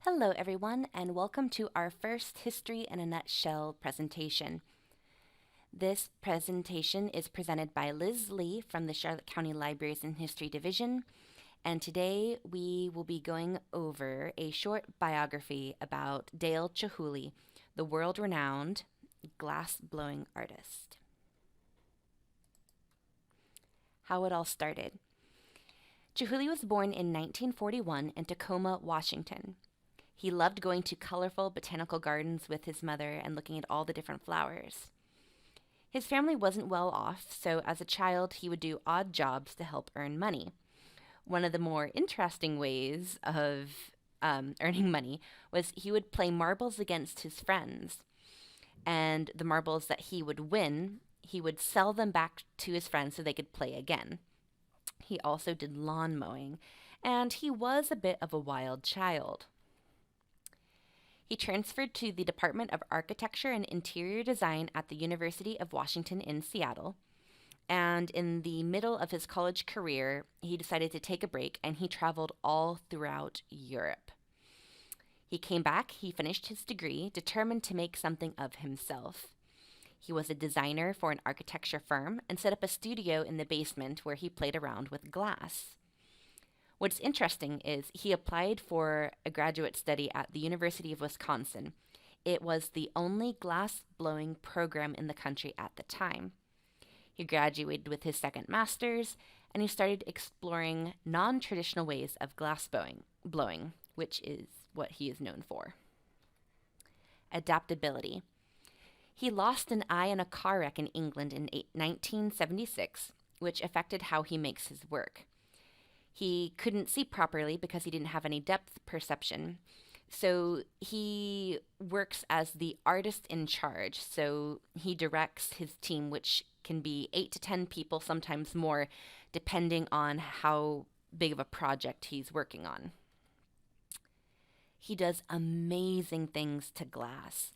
Hello, everyone, and welcome to our first History in a Nutshell presentation. This presentation is presented by Liz Lee from the Charlotte County Libraries and History Division, and today we will be going over a short biography about Dale Chihuly, the world-renowned glass-blowing artist. How it all started. Chihuly was born in 1941 in Tacoma, Washington. He loved going to colorful botanical gardens with his mother and looking at all the different flowers. His family wasn't well off, so as a child he would do odd jobs to help earn money. One of the more interesting ways of earning money was he would play marbles against his friends. And the marbles that he would win, he would sell them back to his friends so they could play again. He also did lawn mowing, and he was a bit of a wild child. He transferred to the Department of Architecture and Interior Design at the University of Washington in Seattle. And in the middle of his college career, he decided to take a break and he traveled all throughout Europe. He came back, he finished his degree, determined to make something of himself. He was a designer for an architecture firm and set up a studio in the basement where he played around with glass. What's interesting is he applied for a graduate study at the University of Wisconsin. It was the only glass-blowing program in the country at the time. He graduated with his second master's, and he started exploring non-traditional ways of glass blowing, which is what he is known for. Adaptability. He lost an eye in a car wreck in England in 1976, which affected how he makes his work. He couldn't see properly because he didn't have any depth perception. So he works as the artist in charge. So he directs his team, which can be 8 to 10 people, sometimes more, depending on how big of a project he's working on. He does amazing things to glass.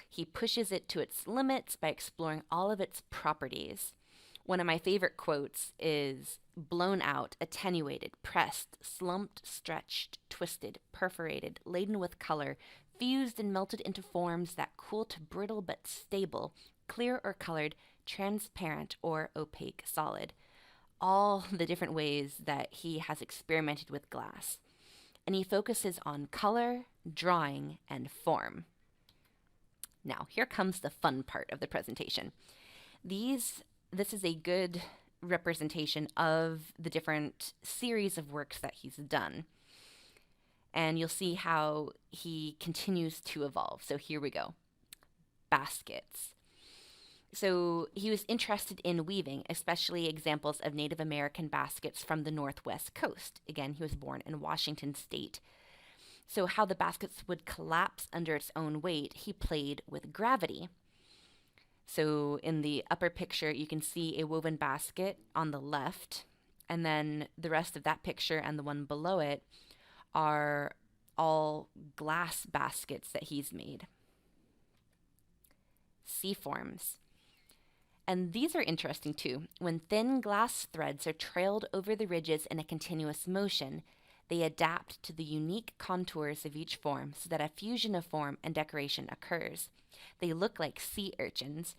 He pushes it to its limits by exploring all of its properties. One of my favorite quotes is, "Blown out, attenuated, pressed, slumped, stretched, twisted, perforated, laden with color, fused and melted into forms that cool to brittle but stable, clear or colored, transparent or opaque solid." All the different ways that he has experimented with glass. And he focuses on color, drawing, and form. Now, here comes the fun part of the presentation. This is a good representation of the different series of works that he's done. And you'll see how he continues to evolve. So here we go. Baskets. So he was interested in weaving, especially examples of Native American baskets from the Northwest coast. Again, he was born in Washington State. So how the baskets would collapse under its own weight, he played with gravity. So in the upper picture, you can see a woven basket on the left, and then the rest of that picture and the one below it are all glass baskets that he's made. Seaforms. And these are interesting too. When thin glass threads are trailed over the ridges in a continuous motion, they adapt to the unique contours of each form so that a fusion of form and decoration occurs. They look like sea urchins,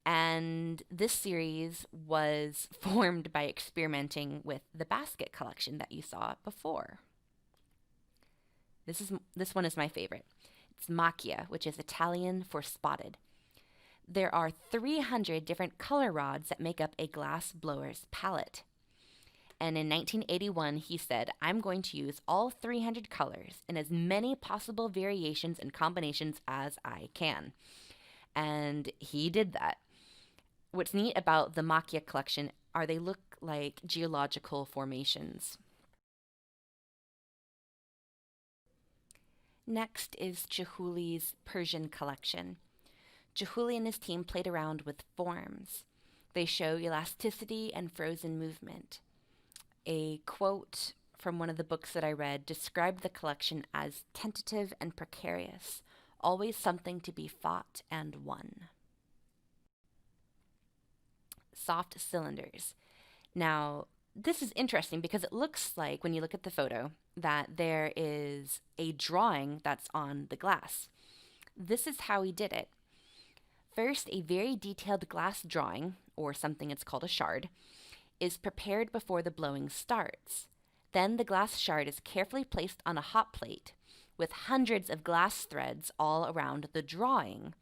and this series was formed by experimenting with the basket collection that you saw before. This one is my favorite. It's Machia, which is Italian for spotted. There are 300 different color rods that make up a glass blower's palette. And in 1981, he said, "I'm going to use all 300 colors in as many possible variations and combinations as I can." And he did that. What's neat about the Machia collection are they look like geological formations. Next is Chihuly's Persian Collection. Chihuly and his team played around with forms. They show elasticity and frozen movement. A quote from one of the books that I read described the collection as tentative and precarious, always something to be fought and won. Soft cylinders. Now, this is interesting because it looks like, when you look at the photo, that there is a drawing that's on the glass. This is how he did it. First, a very detailed glass drawing, or something it's called a shard, is prepared before the blowing starts. Then the glass shard is carefully placed on a hot plate with hundreds of glass threads all around the drawing.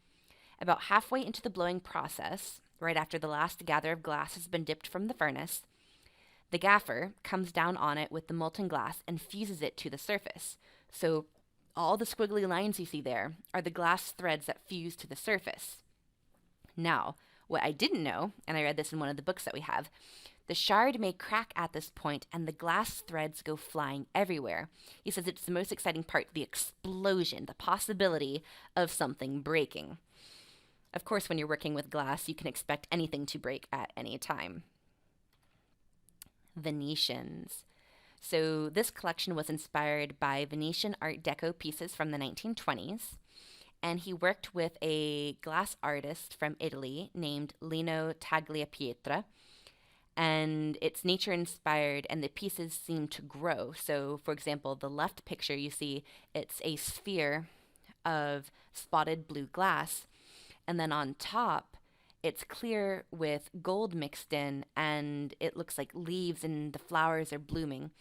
About halfway into the blowing process, right after the last gather of glass has been dipped from the furnace, the gaffer comes down on it with the molten glass and fuses it to the surface. So all the squiggly lines you see there are the glass threads that fuse to the surface. Now, what I didn't know, and I read this in one of the books that we have, the shard may crack at this point and the glass threads go flying everywhere. He says it's the most exciting part, the explosion, the possibility of something breaking. Of course, when you're working with glass, you can expect anything to break at any time. Venetians. So this collection was inspired by Venetian Art Deco pieces from the 1920s, and he worked with a glass artist from Italy named Lino Tagliapietra, and it's nature inspired and the pieces seem to grow. So for example, the left picture you see, it's a sphere of spotted blue glass, and then on top it's clear with gold mixed in, and it looks like leaves and the flowers are blooming.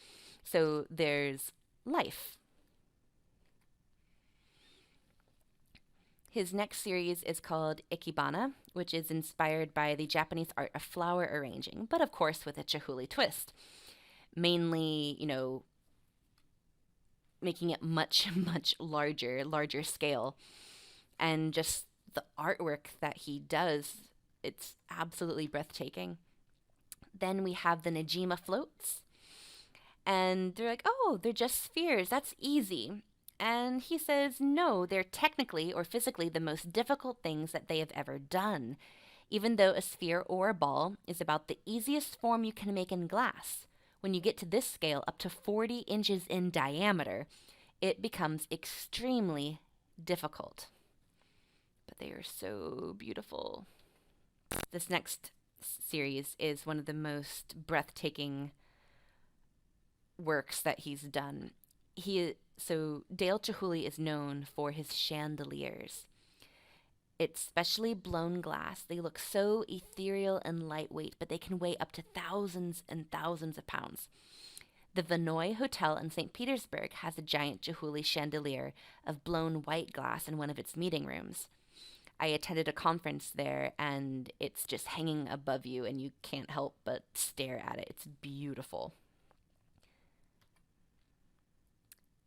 So there's life. His next series is called Ikebana, which is inspired by the Japanese art of flower arranging, but of course with a Chihuly twist. Mainly, making it much, much larger scale. And just the artwork that he does, it's absolutely breathtaking. Then we have the Najima floats. And they're like, oh, they're just spheres. That's easy. And he says, no, they're technically or physically the most difficult things that they have ever done. Even though a sphere or a ball is about the easiest form you can make in glass, when you get to this scale, up to 40 inches in diameter, it becomes extremely difficult. But they are so beautiful. This next series is one of the most breathtaking works that he's done. So Dale Chihuly is known for his chandeliers. It's specially blown glass. They look so ethereal and lightweight, but they can weigh up to thousands and thousands of pounds. The Vinoy Hotel in St. Petersburg has a giant Chihuly chandelier of blown white glass in one of its meeting rooms. I attended a conference there, and it's just hanging above you, and you can't help but stare at it. It's beautiful.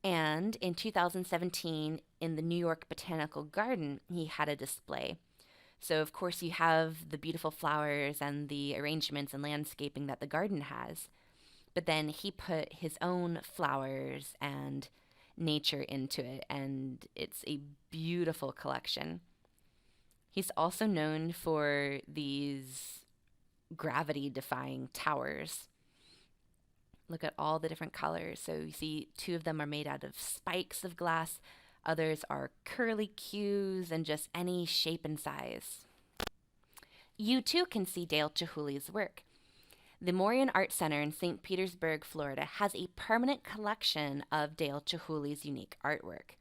And in 2017, in the New York Botanical Garden, he had a display. So, of course, you have the beautiful flowers and the arrangements and landscaping that the garden has. But then he put his own flowers and nature into it, and it's a beautiful collection. He's also known for these gravity-defying towers. Look at all the different colors. So you see 2 of them are made out of spikes of glass. Others are curly cues and just any shape and size. You too can see Dale Chihuly's work. The Morrie Art Center in St. Petersburg, Florida has a permanent collection of Dale Chihuly's unique artwork.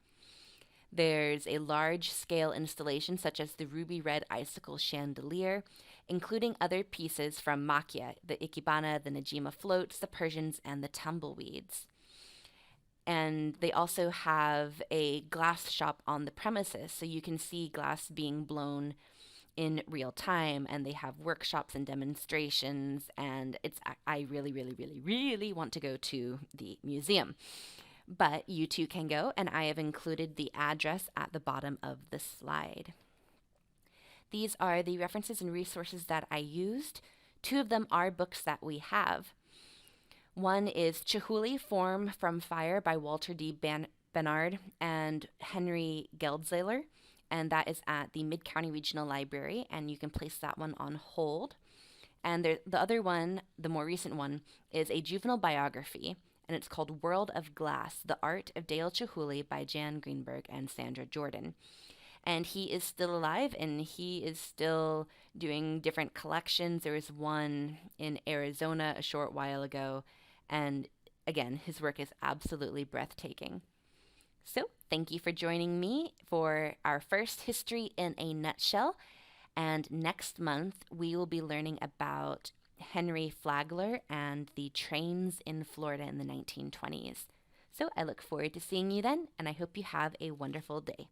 There's a large-scale installation such as the ruby red icicle chandelier, including other pieces from Machia, the Ikebana, the Najima floats, the Persians, and the tumbleweeds. And they also have a glass shop on the premises, so you can see glass being blown in real time, and they have workshops and demonstrations, and I really want to go to the museum. But you too can go, and I have included the address at the bottom of the slide. These are the references and resources that I used. 2 of them are books that we have. One is Chihuly, Form from Fire by Walter D. Bernard and Henry Geldzahler, and that is at the Mid-County Regional Library, and you can place that one on hold. And the other one, the more recent one, is a juvenile biography, and it's called World of Glass, The Art of Dale Chihuly by Jan Greenberg and Sandra Jordan. And he is still alive and he is still doing different collections. There was one in Arizona a short while ago. And again, his work is absolutely breathtaking. So, thank you for joining me for our first History in a Nutshell. And next month, we will be learning about Henry Flagler and the trains in Florida in the 1920s. So, I look forward to seeing you then, and I hope you have a wonderful day.